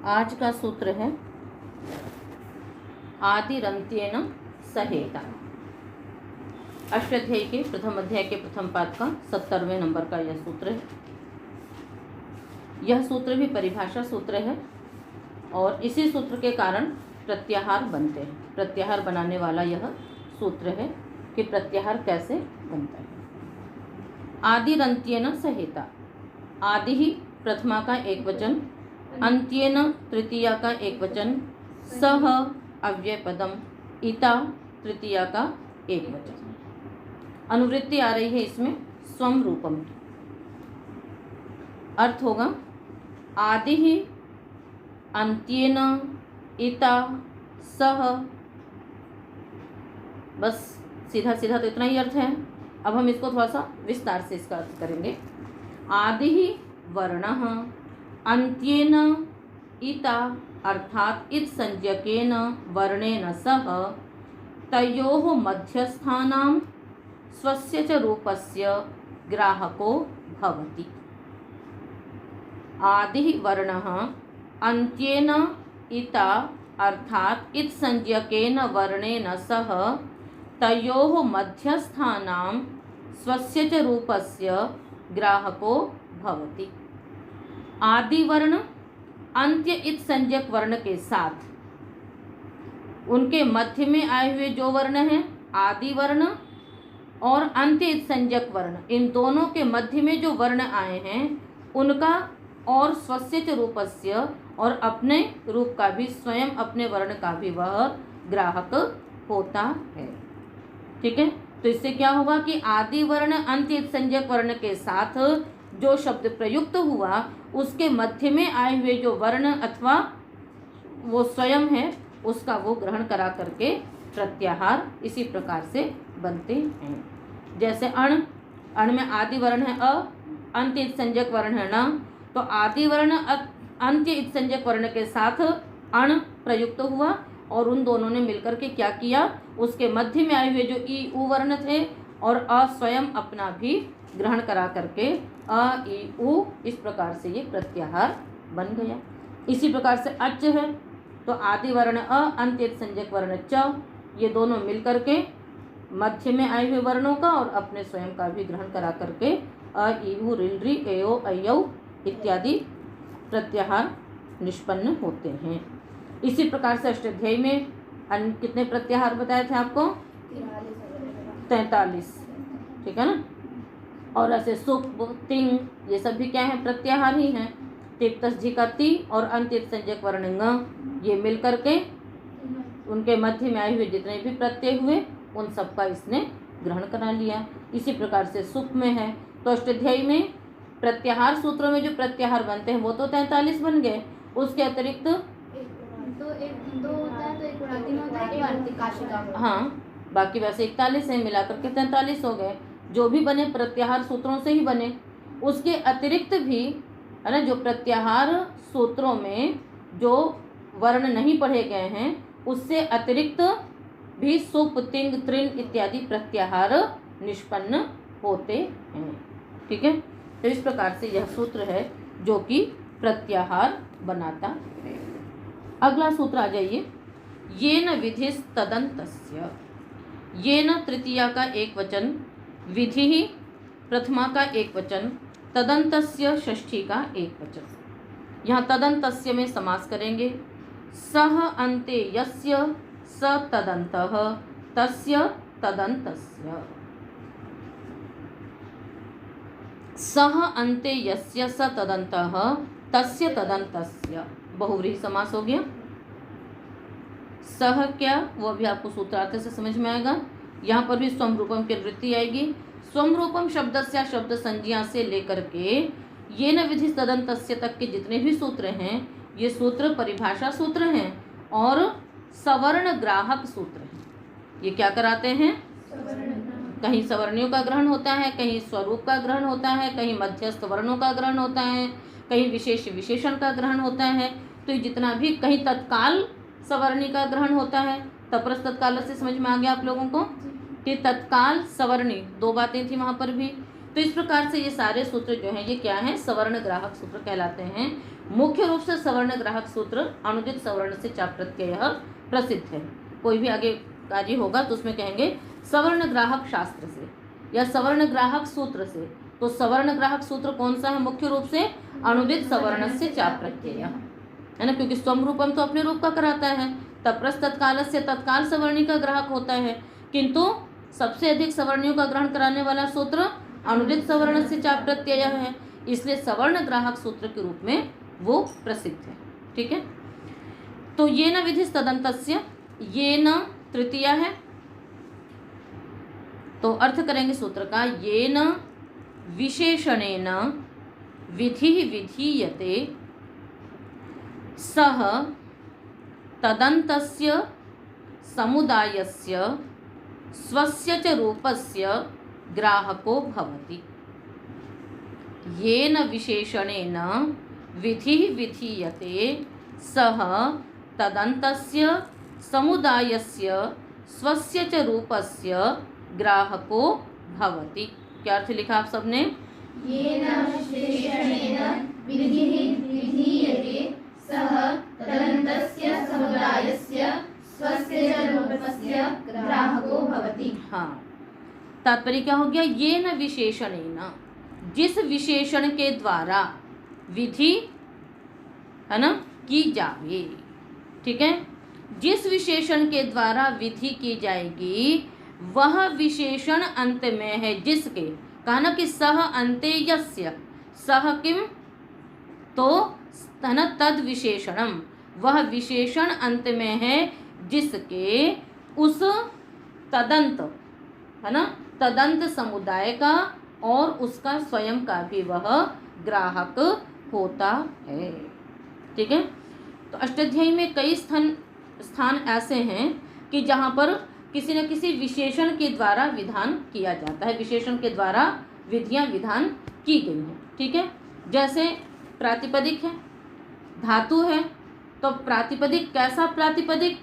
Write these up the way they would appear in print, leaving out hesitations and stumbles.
आज का सूत्र है आदिरन्त्येन सहेता। अष्टाध्यायी के प्रथम अध्याय के प्रथम पाद का 70वें नंबर का यह सूत्र है। यह सूत्र भी परिभाषा सूत्र है और इसी सूत्र के कारण प्रत्याहार बनते हैं। प्रत्याहार बनाने वाला यह सूत्र है कि प्रत्याहार कैसे बनता है। आदिरन्त्येन सहेता, आदि ही प्रथमा का एक वचन, अन्त्येन तृतीया का एक वचन, सह अव्यय पदम, इता तृतीया का एक वचन। अनुवृत्ति आ रही है इसमें स्वम रूपम की। अर्थ होगा आदि ही अन्त्येन इता सह। बस सीधा सीधा तो इतना ही अर्थ है। अब हम इसको थोड़ा सा विस्तार से इसका अर्थ करेंगे। आदि ही वर्णः अन्त्येन इता अर्थात इत संज्ञकेन वर्णेन सह तयोः मध्यस्थानां स्वस्य च रूपस्य ग्राहको भवति। आदि वर्णः अन्त्येन इता अर्थात इत संज्ञकेन वर्णेन सह तयोः मध्यस्थानां स्वस्य च रूपस्य ग्राहको भवति। आदि वर्ण अंत्य इत संज्ञक वर्ण के साथ उनके मध्य में आए हुए जो वर्ण हैं आदि वर्ण और अंत्य इत संज्ञक वर्ण, इन दोनों के मध्य में जो वर्ण आए हैं उनका और स्वस्य च रूपस्य और अपने रूप का भी, स्वयं अपने वर्ण का भी वह ग्राहक होता है। ठीक है, तो इससे क्या होगा कि आदि वर्ण अंत्य इत संज्ञक वर्ण के साथ जो शब्द प्रयुक्त हुआ उसके मध्य में आए हुए जो वर्ण अथवा वो स्वयं है उसका वो ग्रहण करा करके प्रत्याहार इसी प्रकार से बनते हैं। जैसे अण, अण में आदि वर्ण है अ, अंत्य इत संज्ञक वर्ण है न, तो आदि वर्ण अंत्य इत संज्ञक वर्ण के साथ अण प्रयुक्त हुआ और उन दोनों ने मिलकर के क्या किया, उसके मध्य में आए हुए जो ई उ वर्ण थे और अ स्वयं अपना भी ग्रहण करा करके अ ई उ, इस प्रकार से ये प्रत्याहार बन गया। इसी प्रकार से अच है तो आदि वर्ण अ, अंत्य इत संज्ञक वर्ण च, ये दोनों मिल करके मध्य में आए हुए वर्णों का और अपने स्वयं का भी ग्रहण करा करके अ ई उ रिल री एओ अयौ इत्यादि प्रत्याहार निष्पन्न होते हैं। इसी प्रकार से अष्टाध्यायी में कितने प्रत्याहार बताए थे आपको? 43। ठीक है ना। और ऐसे सुप तिंग ये सब भी क्या है, प्रत्याहार ही हैं। तिप्तस झिका ती और अंत्य इत संज्ञक वर्ण ङ, ये मिल करके उनके मध्य में आए हुए जितने भी प्रत्यय हुए उन सब का इसने ग्रहण करा लिया। इसी प्रकार से सुप में है तो अष्टाध्यायी में प्रत्याहार सूत्रों में जो प्रत्याहार बनते हैं वो तो 43 बन गए। उसके अतिरिक्त हाँ, बाकी वैसे 41 है, मिलाकर के 43 हो गए। जो भी बने प्रत्याहार सूत्रों से ही बने। उसके अतिरिक्त भी है ना, जो प्रत्याहार सूत्रों में जो वर्ण नहीं पढ़े गए हैं उससे अतिरिक्त भी सुप तिंग त्रिन इत्यादि प्रत्याहार निष्पन्न होते हैं। ठीक है, तो इस प्रकार से यह सूत्र है जो कि प्रत्याहार बनाता है। अगला सूत्र आ जाइए, येन विधिस् तदन्तस्य। येन तृतीया का एक वचन, विधि ही प्रथमा का एक वचन, तदन्तस्य षष्ठी का एक वचन। यहाँ तदन्तस्य में समास करेंगे। सह अन्ते यस्य स तदन्तः तस्य तदन्तस्य। सह अन्ते यस्य स तदन्तः तस्य तदन्तस्य बहुव्रीहि समास हो गया। सह क्या, वो भी आपको सूत्रार्थ से समझ में आएगा। यहाँ पर भी स्वम रूपम की वृत्ति आएगी। स्वम रूपम शब्दस्य शब्द संज्ञा से लेकर के ये न विधि तदन्तस्य तक के जितने भी सूत्र हैं ये सूत्र परिभाषा सूत्र हैं और सवर्ण ग्राहक सूत्र हैं। ये क्या कराते हैं, कहीं सवर्णियों का ग्रहण होता है, कहीं स्वरूप का ग्रहण होता है, कहीं मध्यस्थ वर्णों का ग्रहण होता है, कहीं विशेष विशेषण का ग्रहण होता है। तो जितना भी, कहीं तत्काल सवर्णी का ग्रहण होता है। तपरस तत्काल से समझ में आ गया आप लोगों को कि तत्काल सवर्णी, दो बातें थी वहाँ पर भी। तो इस प्रकार से ये सारे सूत्र जो हैं ये क्या हैं, सवर्ण ग्राहक सूत्र कहलाते हैं। मुख्य रूप से सवर्ण ग्राहक सूत्र अनुदित सवर्ण से चाप प्रत्यय प्रसिद्ध है। कोई भी आगे कार्य होगा तो उसमें कहेंगे सवर्ण ग्राहक शास्त्र से या सवर्ण ग्राहक सूत्र से। तो सवर्ण ग्राहक सूत्र कौन सा है? मुख्य रूप से अनुदित सवर्ण से चाप प्रत्यय है ना, क्योंकि स्वम रूपम तो अपने रूप का कराता है। तप्रस तत्काल से तत्काल सवर्णी का ग्राहक होता है, किंतु सबसे अधिक सवर्णियों का ग्रहण कराने वाला सूत्र अनुदित सवर्ण से चाप प्रत्यय है, इसलिए सवर्ण ग्राहक सूत्र के रूप में वो प्रसिद्ध है। ठीक है, तो ये न विधि तदंतस्य, ये न तृतीया है, तो अर्थ करेंगे सूत्र का, ये न विशेषणेन विधि विधीयते सह तदन्तस्य समुदायस्य स्वस्य च रूपस्य ग्राहको भवति। येन विशेषणेन विधिः विधीयते सः तदन्तस्य समुदायस्य स्वस्य च रूपस्य ग्राहको भवति। क्या अर्थ लिखा आप सबने? येन विशेषणेन विधिः विधीयते सः तदन्तस्य समुदायस्य स्वस्य च रूपस्य ग्राहको भवति। हाँ, तात्पर्य क्या हो गया? ये न विशेषणेन, जिस विशेषण के द्वारा विधि है ना की जावे। ठीक है, जिस विशेषण के द्वारा विधि की जाएगी वह विशेषण अंत में है जिसके, कहा ना कि सह अंते यस्य, सह किम, तो तद विशेषणम, वह विशेषण अंत में है जिसके उस तदंत है ना, तदंत समुदाय का और उसका स्वयं का भी वह ग्राहक होता है। ठीक है, तो अष्टाध्यायी में कई स्थान ऐसे हैं कि जहाँ पर किसी न किसी विशेषण के द्वारा विधान किया जाता है, विशेषण के द्वारा विधियां विधान की गई हैं। ठीक है, जैसे प्रातिपदिक है, धातु है, तो प्रातिपदिक कैसा प्रातिपदिक?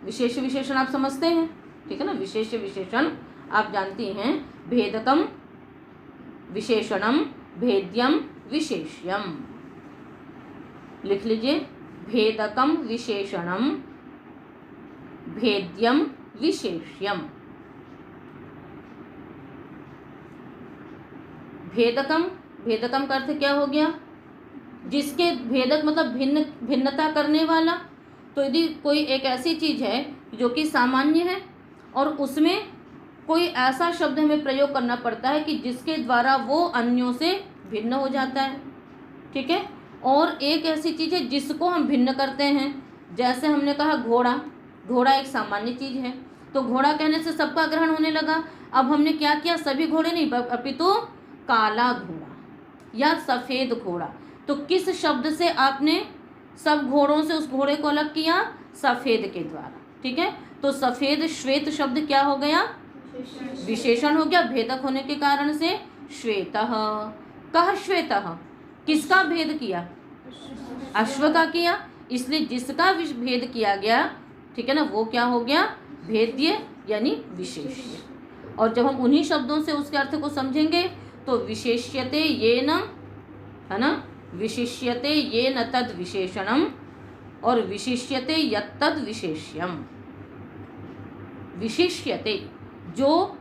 विशेष विशेषण आप समझते हैं, ठीक है ना, विशेष विशेषण आप जानती हैं, भेदकम विशेषणम, भेद्यम विशेष्यम। लिख लीजिए, भेदकम विशेषणम, भेद्यम विशेष्यम। भेदकम, भेदकम का अर्थ क्या हो गया? जिसके भेदक मतलब भिन्न, भिन्नता करने वाला। तो यदि कोई एक ऐसी चीज है जो कि सामान्य है और उसमें कोई ऐसा शब्द हमें प्रयोग करना पड़ता है कि जिसके द्वारा वो अन्यों से भिन्न हो जाता है। ठीक है, और एक ऐसी चीज है जिसको हम भिन्न करते हैं, जैसे हमने कहा घोड़ा, घोड़ा एक सामान्य चीज है, तो घोड़ा कहने से सबका ग्रहण होने लगा। अब हमने क्या किया? सभी घोड़े नहीं, अपितु काला घोड़ा या सफेद घोड़ा। तो किस शब्द से आपने सब घोड़ों से उस घोड़े को अलग किया? सफेद के द्वारा। ठीक है, तो सफेद श्वेत शब्द क्या हो गया? विशेषण हो गया, भेदक होने के कारण से। श्वेतः, कह श्वेतः, किसका भेद किया? अश्व का किया, इसलिए जिसका भेद किया गया, ठीक है ना, वो क्या हो गया? भेद्य यानी विशेष्य। और जब हम उन्हीं शब्दों से उसके अर्थ को समझेंगे तो विशेष्यते ये न, है ना, विशिष्यते ये न तद विशेषणम और विशिष्यते यत्तद विशेष्यम। विशिष्यते, जो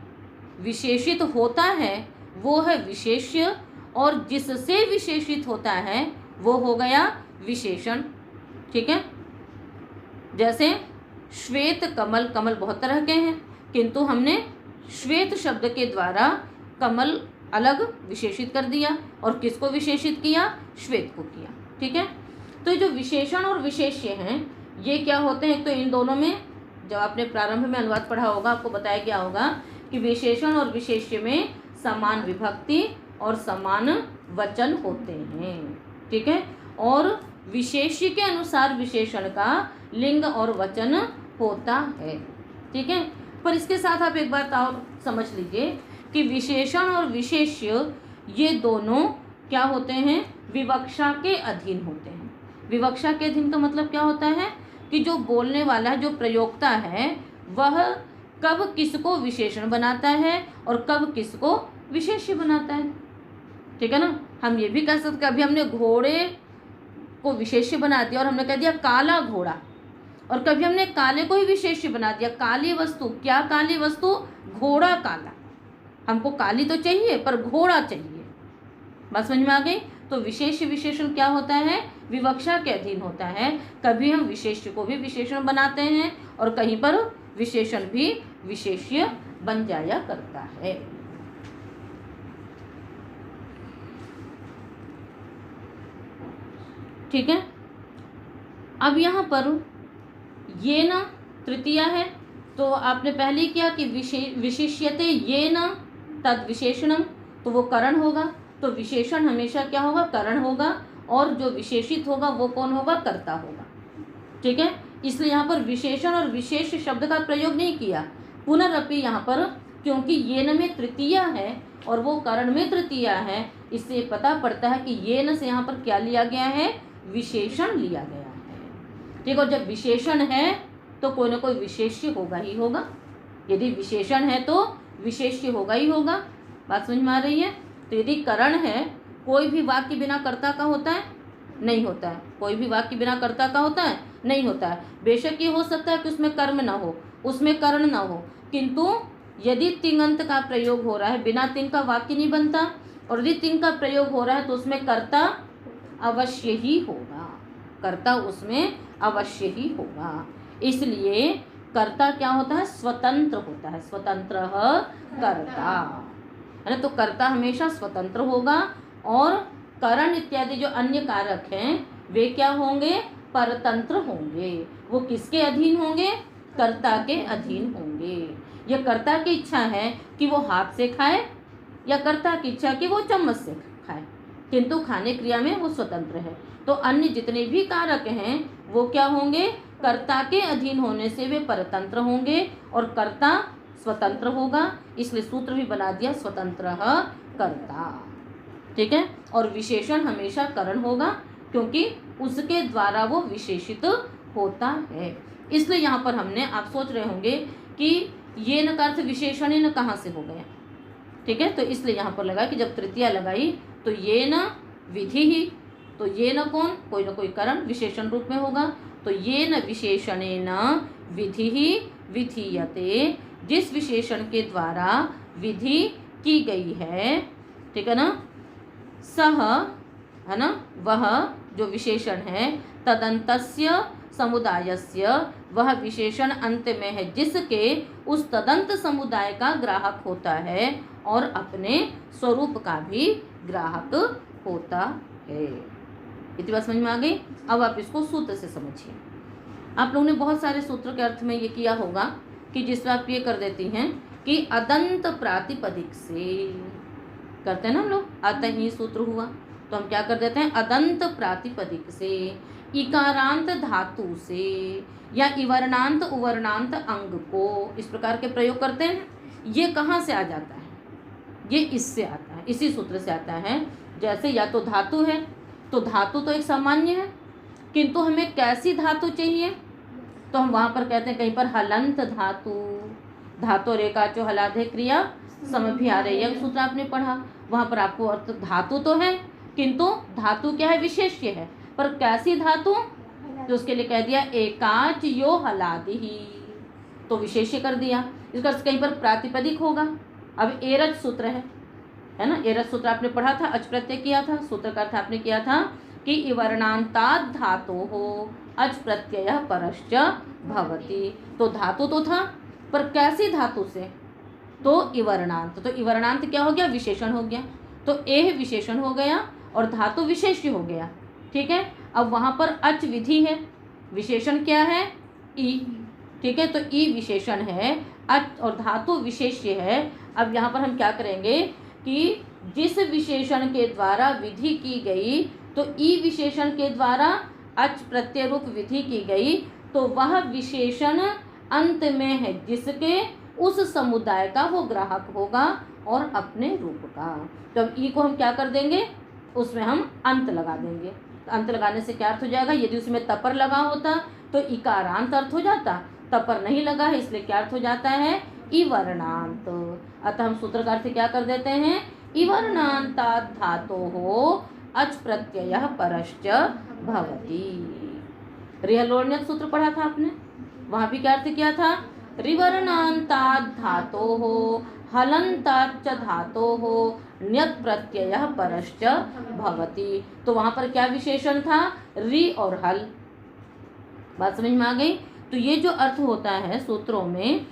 विशेषित होता है वो है विशेष्य, और जिससे विशेषित होता है वो हो गया विशेषण। ठीक है, जैसे श्वेत कमल, कमल बहुत तरह के हैं, किंतु हमने श्वेत शब्द के द्वारा कमल अलग विशेषित कर दिया, और किसको विशेषित किया? श्वेत को किया। ठीक है, तो ये जो विशेषण और विशेष्य हैं ये क्या होते हैं? तो इन दोनों में, जब आपने प्रारंभ में अनुवाद पढ़ा होगा आपको बताया गया होगा कि विशेषण और विशेष्य में समान विभक्ति और समान वचन होते हैं। ठीक है, और विशेष्य के अनुसार विशेषण का लिंग और वचन होता है। ठीक है, पर इसके साथ आप एक बात और समझ लीजिए कि विशेषण और विशेष्य ये दोनों क्या होते हैं? विवक्षा के अधीन होते हैं। विवक्षा के अधीन का मतलब क्या होता है कि जो बोलने वाला है, जो प्रयोक्ता है, वह कब किसको विशेषण बनाता है और कब किसको विशेष्य बनाता है। ठीक है ना, हम ये भी कह सकते हैं, अभी हमने घोड़े को विशेष्य बना दिया और हमने कह दिया काला घोड़ा, और कभी हमने काले को ही विशेष्य बना दिया। काली वस्तु, क्या काली वस्तु? घोड़ा काला। हमको काली तो चाहिए पर घोड़ा चाहिए। बात समझ में आ गई? तो विशेष विशेषण क्या होता है? विवक्षा के अधीन होता है। कभी हम विशेष्य को भी विशेषण बनाते हैं और कहीं पर विशेषण भी विशेष्य बन जाया करता है। ठीक है। अब यहाँ पर ये न तृतीया है, तो आपने पहले ही किया कि विशिष्यते ये न तद विशेषणम, तो वो करण होगा। तो विशेषण हमेशा क्या होगा? करण होगा, और जो विशेषित होगा वो कौन होगा? कर्ता होगा। ठीक है। इसलिए यहाँ पर विशेषण और विशेष शब्द का प्रयोग नहीं किया। पुनरअपि यहाँ पर क्योंकि ये न में तृतीया है और वो करण में तृतीया है, इससे पता पड़ता है कि ये न से यहाँ पर क्या लिया गया है? विशेषण लिया गया है। ठीक। और जब विशेषण है तो कोई ना कोई विशेष्य होगा ही होगा। यदि विशेषण है तो विशेष्य होगा ही होगा। बात समझ में आ रही है? तो यदि करण है, कोई भी वाक्य बिना कर्ता का होता है? नहीं होता है। कोई भी वाक्य बिना कर्ता का होता है? नहीं होता है। बेशक ये हो सकता है कि उसमें कर्म ना हो, उसमें करण ना हो, किंतु यदि तिङंत का प्रयोग हो रहा है, बिना तिङ का वाक्य नहीं बनता, और यदि तिङ का प्रयोग हो रहा है तो उसमें कर्ता अवश्य ही होगा। कर्ता उसमें अवश्य ही होगा। इसलिए कर्ता क्या होता है? स्वतंत्र होता है। स्वतंत्र कर्ता है ना। तो कर्ता हमेशा स्वतंत्र होगा, और करण इत्यादि जो अन्य कारक हैं वे क्या होंगे? परतंत्र होंगे। वो किसके अधीन होंगे? कर्ता के अधीन होंगे। यह कर्ता की इच्छा है कि वो हाथ से खाए, या कर्ता की इच्छा कि वो चम्मच से खाए, किंतु खाने क्रिया में वो स्वतंत्र है। तो अन्य जितने भी कारक हैं वो क्या होंगे? कर्ता के अधीन होने से वे परतंत्र होंगे, और कर्ता स्वतंत्र होगा। इसलिए सूत्र भी बना दिया स्वतंत्र कर्ता। ठीक है। और विशेषण हमेशा करण होगा, क्योंकि उसके द्वारा वो विशेषित होता है। इसलिए यहाँ पर हमने, आप सोच रहे होंगे कि ये न का अर्थ विशेषण न कहाँ से हो गया। ठीक है। तो इसलिए यहाँ पर लगा कि जब तृतीया लगाई तो ये न विधि ही, तो ये न कौन? कोई न कोई करण विशेषण रूप में होगा। तो ये न विशेषणेन विधि ही विधीयते, जिस विशेषण के द्वारा विधि की गई है, ठीक है ना, सह है ना, वह जो विशेषण है, तदंतस्य समुदायस्य, वह विशेषण अंत में है जिसके उस तदंत समुदाय का ग्राहक होता है और अपने स्वरूप का भी ग्राहक होता है। इतनी बात समझ में आ गई। अब आप इसको सूत्र से समझिए। आप लोगों ने बहुत सारे सूत्र के अर्थ में ये किया होगा कि जिसमें आप ये कर देती हैं कि अदंत प्रातिपदिक से करते हैं ना हम लोग, अतः ही सूत्र हुआ, तो हम क्या कर देते हैं? अदंत प्रातिपदिक से, इकारांत धातु से, या इवर्णांत उवर्णांत अंग को इस प्रकार के प्रयोग करते हैं। ये कहाँ से आ जाता है? ये इससे आता है, इसी सूत्र से आता है। जैसे या तो धातु है, तो धातु तो एक सामान्य है, किंतु हमें कैसी धातु चाहिए? तो हम वहाँ पर कहते हैं कहीं पर हलंत धातु, धातु रेखा जो हलाधे क्रिया समभिहारेय सूत्र आपने पढ़ा, वहाँ पर आपको अर्थ धातु तो है, किंतु धातु क्या है? विशेष्य है, पर कैसी धातु? तो उसके लिए कह दिया एकाच यो हलादि ही, तो विशेष्य कर दिया। इसका कहीं पर प्रातिपदिक होगा। अब एरज सूत्र है ना, एरज सूत्र आपने पढ़ा था, अच प्रत्यय किया था, सूत्र का अर्थ आपने किया था कि इवर्णांतात् धातु हो अच प्रत्यय परश्च भवति। तो धातु तो था, पर कैसी धातु से? तो इवर्णांत। तो इवर्णांत क्या हो गया? विशेषण हो गया। तो एह विशेषण हो गया और धातु विशेष्य हो गया। ठीक है। अब वहाँ पर अच विधि है, विशेषण क्या है? ई। ठीक है। तो ई विशेषण है, अच और धातु विशेष्य है। अब यहाँ पर हम क्या करेंगे कि जिस विशेषण के द्वारा विधि की गई, तो ई विशेषण के द्वारा अच प्रत्यय रूप विधि की गई, तो वह विशेषण अंत में है जिसके उस समुदाय का वो ग्राहक होगा और अपने रूप का। तो अब ई को हम क्या कर देंगे? उसमें हम अंत लगा देंगे। तो अंत लगाने से क्या अर्थ हो जाएगा? यदि उसमें तपर लगा होता तो इकारांत अर्थ हो जाता, तपर नहीं लगा है इसलिए क्या अर्थ हो जाता है? इवर्णांत। अतः हम सूत्र का अर्थ क्या कर देते हैं? इवर्णांतात् धातोः अच प्रत्यय परश्च भवति। रिहलोण्यक सूत्र पढ़ा था आपने, वहां भी क्या अर्थ किया था? रिवर्णान्तात् धातोः हलन्ताच्च धातोः ण्यत् प्रत्ययः परश्च भवति। तो वहां पर क्या विशेषण था? रि और हल। बात समझ में आ गई? तो ये जो अर्थ होता है सूत्रों में,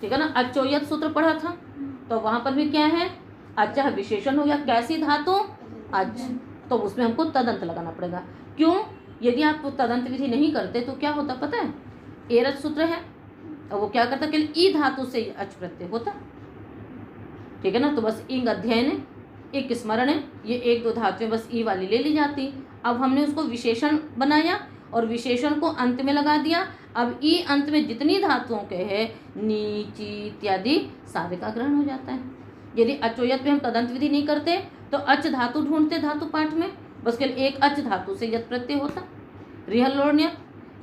ठीक है ना। अचोयत सूत्र पढ़ा था, तो वहां पर भी क्या है? अच विशेषण हो गया। कैसी धातु? अच। तो उसमें हमको तदंत लगाना पड़ेगा। क्यों? यदि आप तदंत विधि नहीं करते तो क्या होता पता है? एरच सूत्र है और वो क्या करता? केवल ई धातु से अच प्रत्यय होता, ठीक है ना। तो बस इंग अध्ययन है, एक स्मरण है, ये एक दो धातुएं बस ई वाली ले ली जाती। अब हमने उसको विशेषण बनाया और विशेषण को अंत में लगा दिया। अब ई अंत में जितनी धातुओं के है नीची इत्यादि सारे का ग्रहण हो जाता है। यदि अचोयत में हम तदंत विधि नहीं करते तो अच धातु ढूंढते धातु पाठ में, बस केवल एक अच धातु से यत प्रत्यय होता। रिहलोण्य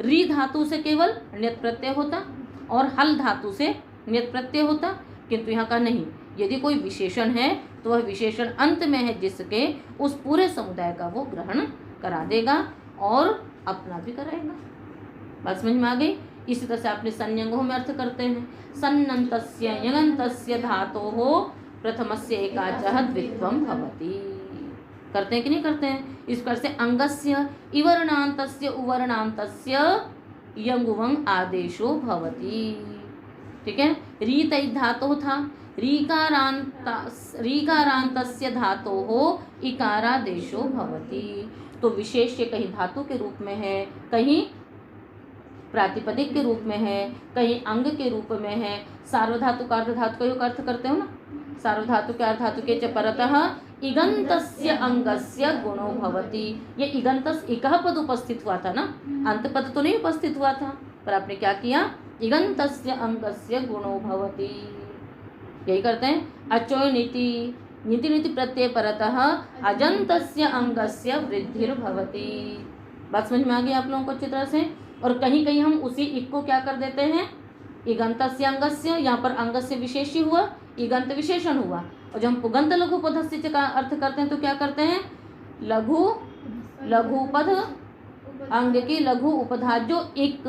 री धातु से केवल ण्यत प्रत्यय होता और हल धातु से ण्यत प्रत्यय होता। किंतु यहाँ का नहीं, यदि कोई विशेषण है तो वह विशेषण अंत में है जिसके उस पूरे समुदाय का वो ग्रहण करा देगा और अपना भी कराएगा। बात समझ में आ गई? इसी तरह से आपने संयंगों में अर्थ करते हैं। सन्नन्तस्य यङन्तस्य धातोः प्रथमस्य एकाचः द्वित्वं भवति। करते हैं कि नहीं करते हैं? इस प्रकार से अंगस्य इवर्णान्तस्य उवर्णान्तस्य यंगुवंग आदेशो भवति। ठीक है। रीत धातु था, रीकारान्तस्य धातोः इकारादेशो भवति। तो विशेष्य कहीं धातु के रूप में है, कहीं प्रातिपदिक के रूप में है, कहीं अंग के रूप में है। सार्वधातु का अर्धधातु का अर्थ करते हो ना। सार्वधातु के अर्धातु के च परतः इगन्तस्य अंगस्य गुणो भवति। ये इगन्तस इकः पद उपस्थित हुआ था ना, अंत पद तो नहीं उपस्थित हुआ था, पर आपने क्या किया? इगन्तस्य अंगस्य गुणो भवति। यही करते हैं। अचो नीति नीति नीति प्रत्यय परतः अजन्तस्य अंगस्य वृद्धिर्भवति। बात समझ में आ गई आप लोगों को अच्छी तरह से? और कहीं कहीं हम उसी इक को क्या कर देते हैं? इगन्तस्य अंगस्य, यहाँ पर अंगस्य विशेषी हुआ, इगंत विशेषण हुआ। और जब हम पुगंत लघु पदस्य का अर्थ करते हैं तो क्या करते हैं? लघु लघु पद अंग की लघु उपधा जो इक,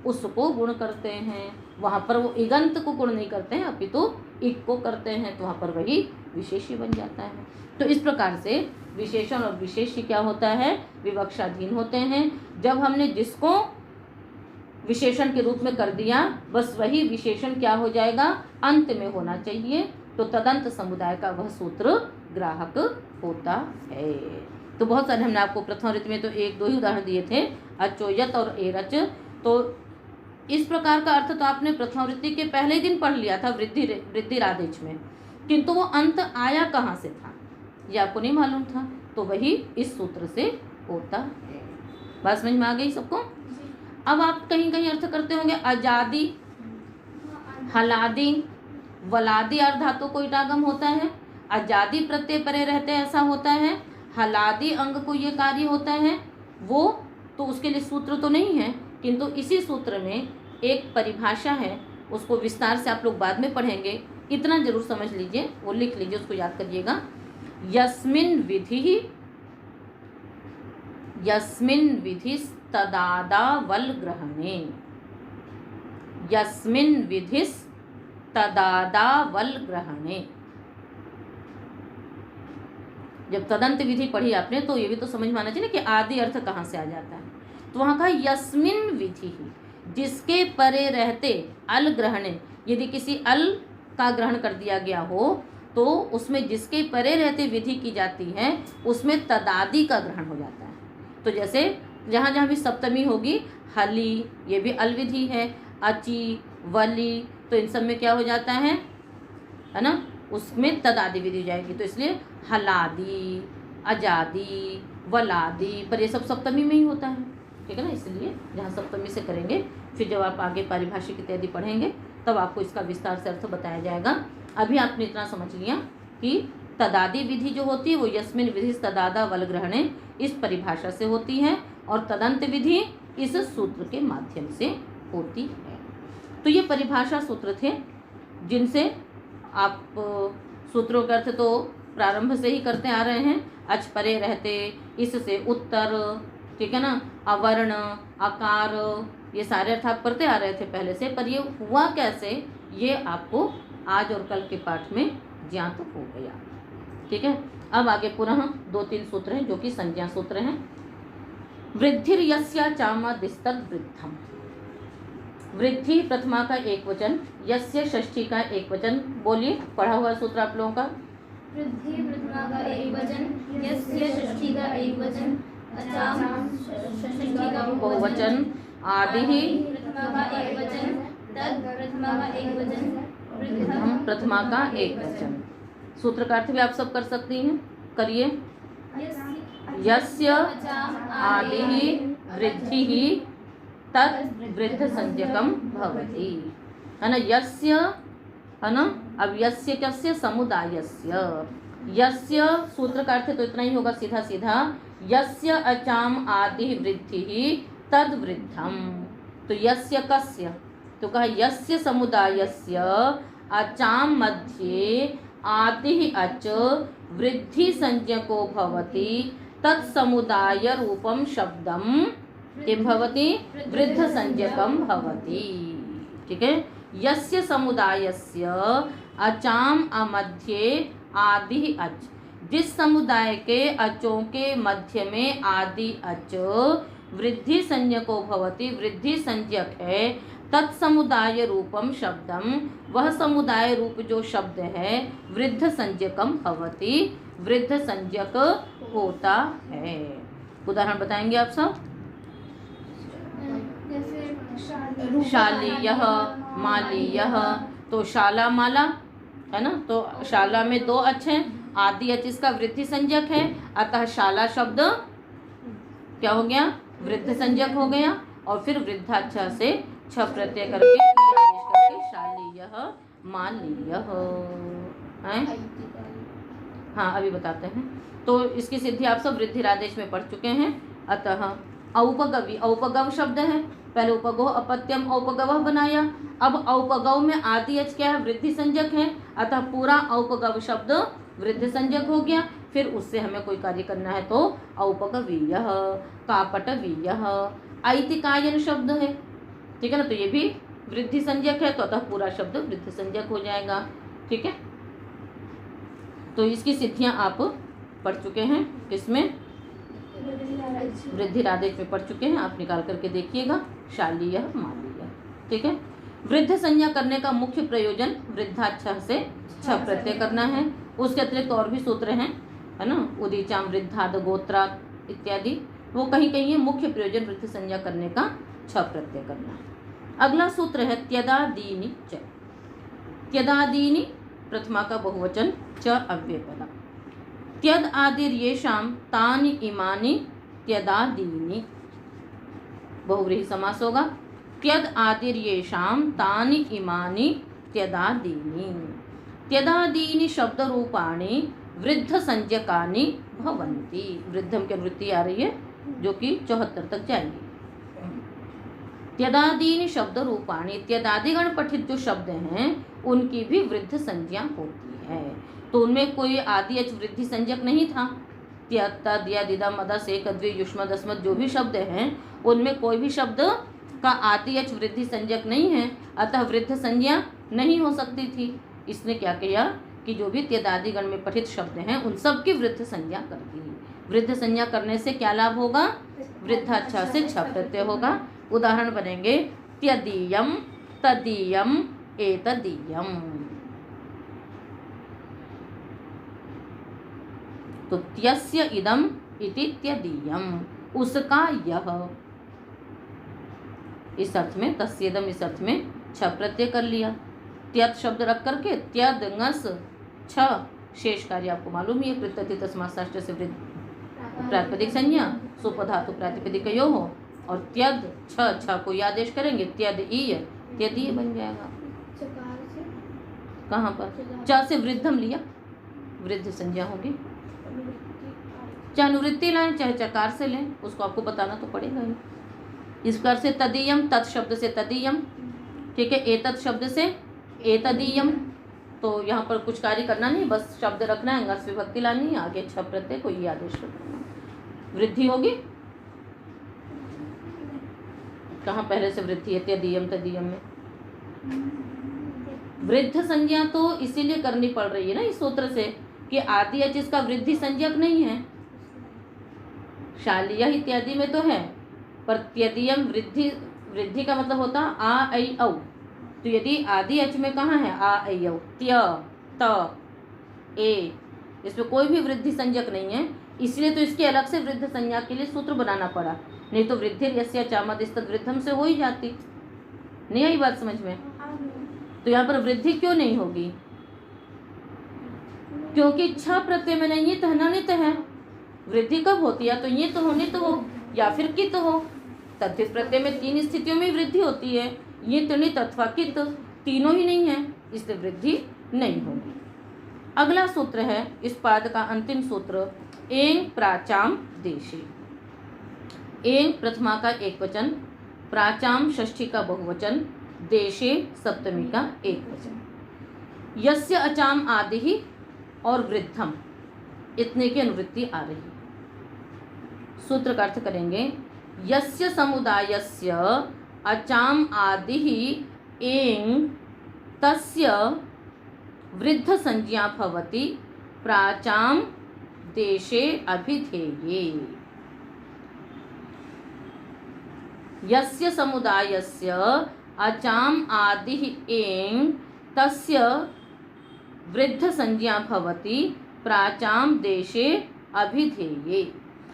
उसको गुण करते हैं। वहाँ पर वो इगंत को गुण नहीं करते हैं, अपितु इक को करते हैं, तो वहाँ पर वही विशेषी बन जाता है। तो इस प्रकार से विशेषण और विशेष्य क्या होता है? विवक्षाधीन होते हैं। जब हमने जिसको विशेषण के रूप में कर दिया, बस वही विशेषण क्या हो जाएगा? अंत में होना चाहिए। तो तदंत समुदाय का वह सूत्र ग्राहक होता है। तो बहुत सारे हमने आपको प्रथम ऋतु में तो एक दो ही उदाहरण दिए थे, अचोयत और एरच। तो इस प्रकार का अर्थ तो आपने प्रथम ऋतु के पहले ही दिन पढ़ लिया था वृद्धिरादेश में, किंतु वो अंत आया कहाँ से था ये आपको नहीं मालूम था। तो वही इस सूत्र से होता है। बात समझ में आ गई सबको? अब आप कहीं कहीं अर्थ करते होंगे अजादी, हलादी, वलादी अर्धातु को इटागम होता है। अजादी प्रत्यय परे रहते ऐसा होता है। हलादी अंग को ये कार्य होता है। वो तो उसके लिए सूत्र तो नहीं है, किंतु इसी सूत्र में एक परिभाषा है, उसको विस्तार से आप लोग बाद में पढ़ेंगे। इतना जरूर समझ लीजिए, वो लिख लीजिए, उसको याद करिएगा। यस्मिन् विधिस्तदादावल ग्रहणे, यस्मिन् विधिस्तदादावल ग्रहणे। जब तदंत विधि पढ़ी आपने तो ये भी तो समझ में आना चाहिए कि आदि अर्थ कहाँ से आ जाता है। तो वहाँ का यस्मिन् विधि, जिसके परे रहते अल ग्रहणे, यदि किसी अल का ग्रहण कर दिया गया हो तो उसमें जिसके परे रहते विधि की जाती है उसमें तदादि का ग्रहण हो जाता है। तो जैसे जहाँ जहाँ भी सप्तमी होगी, हली ये भी अल विधि है, अची, वली, तो इन सब में क्या हो जाता है ना, उसमें तदादि विधि हो जाएगी। तो इसलिए हलादी, अजादी, वलादी, पर ये सब सप्तमी में ही होता है, ठीक है ना। इसलिए जहाँ सप्तमी से करेंगे, फिर जब आप आगे पारिभाषिक इत्यादि पढ़ेंगे तब आपको इसका विस्तार से अर्थ बताया जाएगा। अभी आपने इतना समझ लिया कि तदादि विधि जो होती है वो यस्मिन् विधि तदादा वल ग्रहणे इस परिभाषा से होती है, और तदंत विधि इस सूत्र के माध्यम से होती है। तो ये परिभाषा सूत्र थे जिनसे आप सूत्रों का अर्थ तो प्रारंभ से ही करते आ रहे हैं। अच परे रहते, इससे उत्तर, ठीक है ना। अवर्ण, आकार, ये सारे अर्थ आप करते आ रहे थे पहले से, पर ये हुआ कैसे ये आपको आज और कल के पाठ में ज्ञात हो गया। ठीक है। अब आगे पुनः 2-3 सूत्र हैं जो कि संज्ञा सूत्र हैं। वृद्धिर्यस्या चामादिस्तद वृद्धम। वृद्धि प्रथमा का एक वचन, यस्य षष्ठी का एक वचन। बोलिए, पढ़ा हुआ सूत्र आप लोगों का। वृद्धि प्रथमा का एक वचन, यस्य षष्ठी का एक वचन, अचाम षष्ठी का बहुवचन, आदि प्रथमा का एक वचन, तद प्रथमा का एक वचन, वृद्धम प्रथमा का एक वचन। सूत्र का अर्थ भी आप सब कर सकती हैं, करिए। यस्य आदि वृद्धि तद वृद्ध संज्ञकम भवति, है ना। यस्य, है ना। अब यस्य कस्य, समुदायस्य। यस्य सूत्र का अर्थ तो इतना ही होगा सीधा सीधा, यस्य अचाम आदि वृद्धि तद वृद्धम। तो यस्य कस्य, तो कहा यस्य समुदायस्य अचाम मध्ये आदि अच वृद्धि संज्ञको भवति तत्समुदाय रूपम शब्दम किम भवति, वृद्ध संज्ञकम भवति। ठीक है। यस्य समुदायस्य अचाम अमध्ये आदि अच, जिस समुदाय के अचों के मध्य में आदि अच वृद्धि संज्ञको भवति, वृद्धि संज्ञक है, तत्समुदाय रूपम शब्दम, वह समुदाय रूप जो शब्द है, वृद्ध संज्ञकम भवति, वृद्ध संज्ञक होता है। उदाहरण बताएंगे आप सब। शालीयः, मालीयः। तो शाला माला, है ना। तो शाला में 2 अच हैं, आदि अच इसका वृद्धि संज्ञक है, अतः शाला शब्द क्या हो गया, वृद्ध संज्ञक हो गया। और फिर वृद्धाक्षा से छ प्रत्यय करके आदेश करके शालीयः, मालीयः। हाँ, अभी बताते हैं। तो इसकी सिद्धि आप सब वृद्धिरादेश में पढ़ चुके हैं। अतः औपगवी, औपगव शब्द है, पहले उपगो अपत्यम औपगव बनाया, अब औपगव में आदि अच क्या है, वृद्धि संज्ञक है, अतः पूरा औपगव शब्द वृद्ध संज्ञक हो गया। फिर उससे हमें कोई कार्य करना है तो औपगवीयः, कापटवीयः। ऐतिकायन शब्द है, ठीक है ना, तो ये भी वृद्धि संज्ञक है, तो अतः पूरा शब्द वृद्ध संज्ञक हो जाएगा। ठीक है। तो इसकी सिद्धियां आप पढ़ चुके हैं, किसमें, वृद्धिरादेश में पढ़ चुके हैं। आप निकाल करके देखिएगा, शालीयः, मालीयः। ठीक है। वृद्ध संज्ञा करने का मुख्य प्रयोजन वृद्धाक्षा से छ प्रत्यय करना है। उसके अतिरिक्त और भी सूत्र हैं, है ना, उदीचाम वृद्धाद गोत्रा इत्यादि। वो कहीं कहीं ये मुख्य प्रयोजन वृद्ध संज्ञा करने का छ प्रत्यय करना है। अगला सूत्र है त्यदादीनि च। त्यदादीनि प्रथमा का बहुवचन, च अव्ययपदा। त्यद आदिर्येषां तानि इमानि त्यदादीनि, बहुव्रीहि समास होगा। त्यद आदिर्येषां तानि इमानि त्यदादीनि। त्यदादीनि शब्द रूपाणि वृद्ध संज्ञकानि भवन्ति। वृद्धम की वृत्ति आ रही है जो कि 74 तक जाएंगी। त्यदादीनि शब्द रूपाणि, त्यदादिगण पठित जो शब्द हैं उनकी भी वृद्ध संज्ञा होती है। तो उनमें कोई आदि अच वृद्धि संज्ञक नहीं था। त्यद, तद, यद, इदम, अदस, एक, द्वि, युष्मद्, अस्मद् जो भी शब्द हैं उनमें कोई भी शब्द का आदि अच वृद्धि संज्ञक नहीं है, अतः वृद्ध संज्ञा नहीं हो सकती थी। इसने क्या किया कि जो भी त्यदादिगण में पठित शब्द हैं उन सब की वृद्ध संज्ञा कर दी। वृद्ध संज्ञा करने से क्या लाभ होगा, वृद्धाक्षा से छ प्रत्यय होगा। उदाहरण बनेंगे त्यदीयम, तदीयम, एतदीयम। तो त्यस्य इदम इति त्यदीयम, उसका यह, इस अर्थ में तस्येदम, इस अर्थ में छ प्रत्यय कर लिया। त्यद शब्द रख करके त्यद ngस छ, शेष कार्य आपको मालूम ही है, कृत्यति तस्मात् साष्ट से वृद्ध प्रातिपदिक संज्ञा, सुपधातु प्रातिपदिक यो हो, और त्यद छ को आदेश करेंगे, त्यद ईय, त्यदीय बन जाएगा। कहाँ पर, च से वृद्धम लिया, वृद्ध संज्ञा होगी। चाहे अनुवृत्ति लाएं चाहे चकार से लें, उसको आपको बताना तो पड़ेगा ही। इस प्रकार से तदीयम, तत् शब्द से तदीयम, ठीक है, एतत् शब्द से एतदीयम। तो यहाँ पर कुछ कार्य करना नहीं, बस शब्द रखना है, ngस विभक्ति लानी है, आगे छ प्रत्यय को ये आदेश करना है, वृद्धि होगी। कहाँ पहले से वृद्धि है? त्यदीयम तदीयम में वृद्ध संज्ञा तो इसीलिए करनी पड़ रही है ना इस सूत्र से कि आदि अच इसका वृद्धि संज्ञक नहीं है। शालिया इत्यादि में तो है, पर त्यदीयम वृद्धि का मतलब होता आ ऐ औ। तो यदि आदि अच में कहाँ है आ ऐ औ, त्य त ए, इसमें कोई भी वृद्धि संज्ञक नहीं है, इसलिए तो इसके अलग से वृद्ध संज्ञा के लिए सूत्र बनाना पड़ा। नहीं तो वृद्धि यस्य चामदिस्तद वृद्धम से हो ही जाती। नहीं आई बात समझ में? तो यहाँ पर वृद्धि क्यों नहीं होगी? क्योंकि छ प्रत्यय में नहीं तो नित है। वृद्धि कब होती है? तो ये तो हो, नित हो, या फिर कित हो। तद्धित प्रत्यय में 3 स्थितियों में वृद्धि होती है, ये तो नित अथवा कित, तीनों ही नहीं है, इसलिए वृद्धि नहीं होगी। अगला सूत्र है इस पाद का अंतिम सूत्र, एंग प्राचाम देशे। एंग प्रथमा का एक वचन, प्राचाम षष्ठी का बहुवचन, देशे सप्तमी का एक वचन। यस्य अचाम आदि ही और वृद्धम, इतने की अनुवृत्ति आ रही है। सूत्र का अर्थ करेंगे, यस्य समुदायस्य अचाम आदि ही एंग तस्य वृद्ध संज्ञा भवति प्राचाम देशे अभिधेये। यस्य समुदायस्य अचाम आदि एंग तस्य वृद्ध संज्ञा भवति प्राचाम देशे अभिधेये।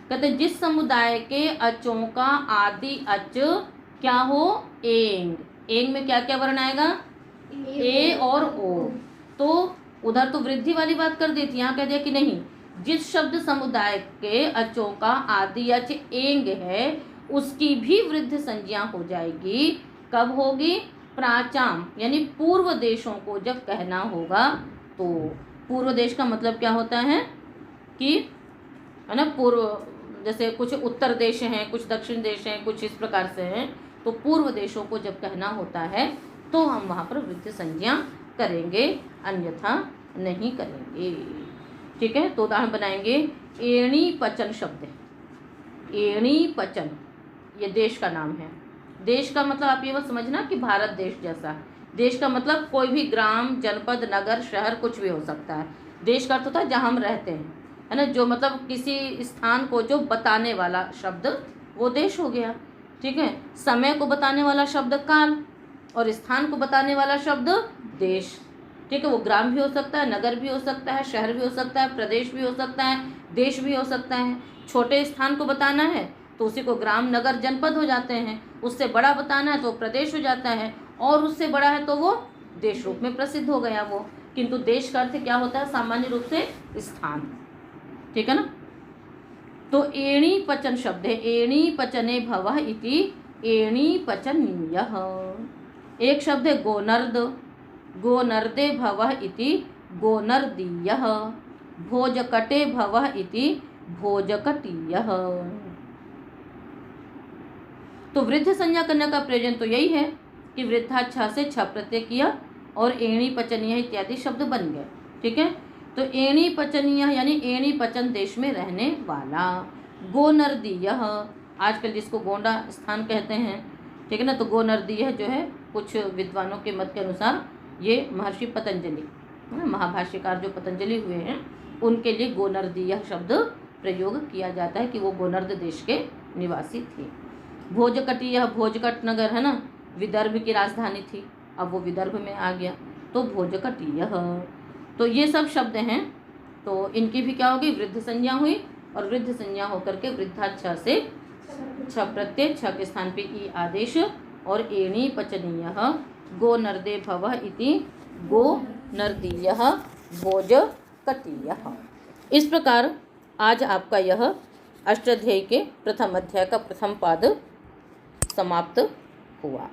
कहते जिस समुदाय के अचों का आदि अच क्या हो? एंग। एंग में क्या क्या वर्ण आएगा? ए और ओ। तो उधर तो वृद्धि वाली बात कर दी थी, यहाँ कह दिया कि नहीं, जिस शब्द समुदाय के अचों का आदि अच एंग है उसकी भी वृद्ध संज्ञा हो जाएगी। कब होगी? प्राचाम, यानी पूर्व देशों को जब कहना होगा। तो पूर्व देश का मतलब क्या होता है कि है ना, पूर्व, जैसे कुछ उत्तर देश हैं, कुछ दक्षिण देश हैं, कुछ इस प्रकार से हैं। तो पूर्व देशों को जब कहना होता है तो हम वहाँ पर वृद्ध संज्ञा करेंगे, अन्यथा नहीं करेंगे। ठीक है, तो उदाहरण बनाएंगे। एणी पचन शब्द है, एणी पचन, ये देश का नाम है। देश का मतलब आप ये मत समझना कि भारत देश जैसा। देश का मतलब कोई भी ग्राम, जनपद, नगर, शहर कुछ भी हो सकता है। देश का अर्थ होता है जहाँ हम रहते हैं, है ना, जो मतलब किसी स्थान को जो बताने वाला शब्द वो देश हो गया। ठीक है, समय को बताने वाला शब्द काल और स्थान को बताने वाला शब्द देश। ठीक है, वो ग्राम भी हो सकता है, नगर भी हो सकता है, शहर भी हो सकता है, प्रदेश भी हो सकता है, देश भी हो सकता है। छोटे स्थान को बताना है तो उसी को ग्राम, नगर, जनपद हो जाते हैं। उससे बड़ा बताना है तो प्रदेश हो जाता है, और उससे बड़ा है तो वो देश रूप में प्रसिद्ध हो गया वो। किंतु देश का अर्थ क्या होता है? सामान्य रूप से स्थान। ठीक है ना। तो एणी पचन शब्द है, एणी पचने भवः इति एणी पचनीयः। एक शब्द है गोनर्द, गोनर्दे भवः इति गोनर्दीयः। भोजकटे भवः इति भोजकटीयः। तो वृद्ध संज्ञा करने का प्रयोजन तो यही है कि वृद्धा छ से छ प्रत्यय किया और एणी पचनीय इत्यादि शब्द बन गए। ठीक है, तो एणी पचनीय यानी एणी पचन देश में रहने वाला। गोनर्दीय, आजकल जिसको गोंडा स्थान कहते हैं। ठीक है ना, तो गोनर्दीय जो है कुछ विद्वानों के मत के अनुसार ये महर्षि पतंजलि, महाभाष्यकार जो पतंजलि हुए हैं, उनके लिए गोनर्दीय शब्द प्रयोग किया जाता है कि वो गोनर्द देश के निवासी थे। भोजकटीय, भोजकट नगर है ना, विदर्भ की राजधानी थी, अब वो विदर्भ में आ गया तो भोजकटीय। तो ये सब शब्द हैं, तो इनकी भी क्या होगी? वृद्ध संज्ञा हुई, और वृद्ध संज्ञा होकर के वृद्धा छ से छ प्रत्यय, छ के स्थान पे ई आदेश, और एणी पचनीय गोनर्दे भवः इति गोनर्दीय भोजकटीय। इस प्रकार आज आपका यह अष्टाध्यायी के प्रथम अध्याय का प्रथम पाद समाप्त हुआ।